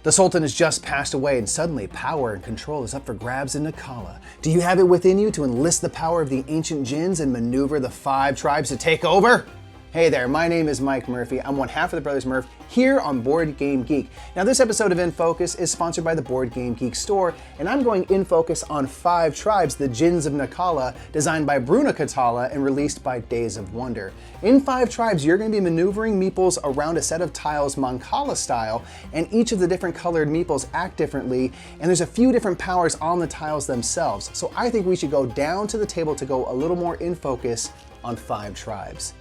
The Sultan has just passed away, and suddenly power and control is up for grabs in Cathala. Do you have it within you to enlist the power of the ancient jinns and maneuver the 5 tribes to take over? Hey there, my name is Mike Murphy. I'm one half of the Brothers Murph here on Board Game Geek. Now this episode of In Focus is sponsored by the Board Game Geek store, and I'm going in focus on 5 tribes, the Jinns of Cathala, designed by Bruno Cathala and released by Days of Wonder. In 5 tribes, you're going to be maneuvering meeples around a set of tiles Mancala style, and each of the different colored meeples act differently, and there's a few different powers on the tiles themselves. So I think we should go down to the table to go a little more in focus on 5 tribes.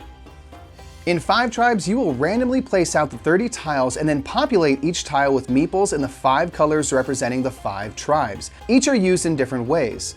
In 5 tribes, you will randomly place out the 30 tiles and then populate each tile with meeples in the 5 colors representing the 5 tribes. Each are used in different ways.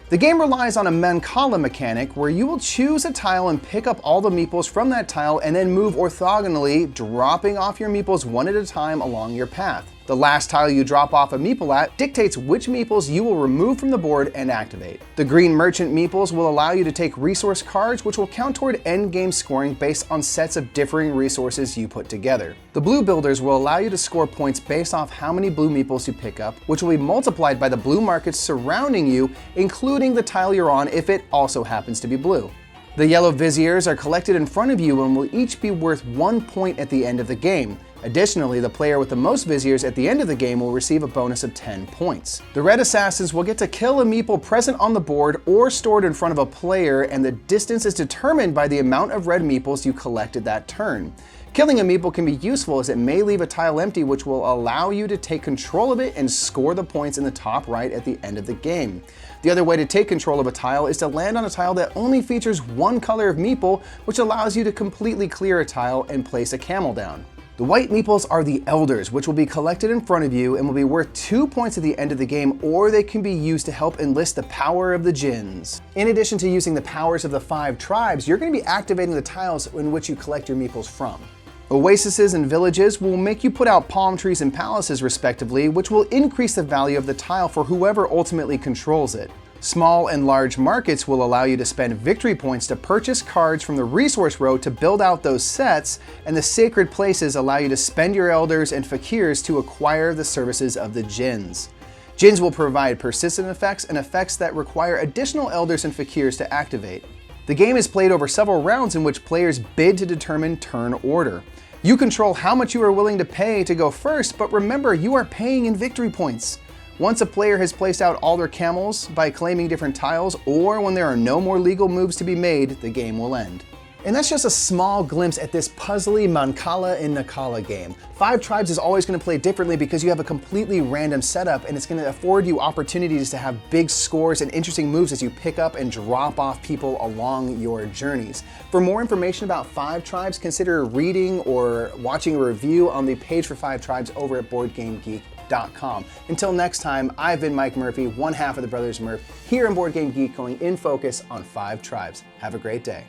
The game relies on a Mancala mechanic where you will choose a tile and pick up all the meeples from that tile and then move orthogonally, dropping off your meeples one at a time along your path. The last tile you drop off a meeple at dictates which meeples you will remove from the board and activate. The green merchant meeples will allow you to take resource cards, which will count toward endgame scoring based on sets of differing resources you put together. The blue builders will allow you to score points based off how many blue meeples you pick up, which will be multiplied by the blue markets surrounding you, including the tile you're on if it also happens to be blue. The yellow viziers are collected in front of you and will each be worth 1 point at the end of the game. Additionally, the player with the most viziers at the end of the game will receive a bonus of 10 points. The red assassins will get to kill a meeple present on the board or stored in front of a player, and the distance is determined by the amount of red meeples you collected that turn. Killing a meeple can be useful as it may leave a tile empty, which will allow you to take control of it and score the points in the top right at the end of the game. The other way to take control of a tile is to land on a tile that only features one color of meeple, which allows you to completely clear a tile and place a camel down. The white meeples are the elders, which will be collected in front of you and will be worth 2 points at the end of the game, or they can be used to help enlist the power of the jinns. In addition to using the powers of the 5 tribes, you're going to be activating the tiles in which you collect your meeples from. Oases and villages will make you put out palm trees and palaces respectively, which will increase the value of the tile for whoever ultimately controls it. Small and large markets will allow you to spend victory points to purchase cards from the resource row to build out those sets, and the sacred places allow you to spend your elders and fakirs to acquire the services of the jinns. Jinns will provide persistent effects and effects that require additional elders and fakirs to activate. The game is played over several rounds in which players bid to determine turn order. You control how much you are willing to pay to go first, but remember, you are paying in victory points. Once a player has placed out all their camels by claiming different tiles, or when there are no more legal moves to be made, the game will end. And that's just a small glimpse at this puzzly Mancala and Cathala game. 5 tribes is always going to play differently because you have a completely random setup, and it's going to afford you opportunities to have big scores and interesting moves as you pick up and drop off people along your journeys. For more information about 5 tribes, consider reading or watching a review on the page for 5 tribes over at BoardGameGeek.com. Until next time, I've been Mike Murphy, one half of the Brothers Murph, here in Board Game Geek, going in focus on 5 tribes. Have a great day.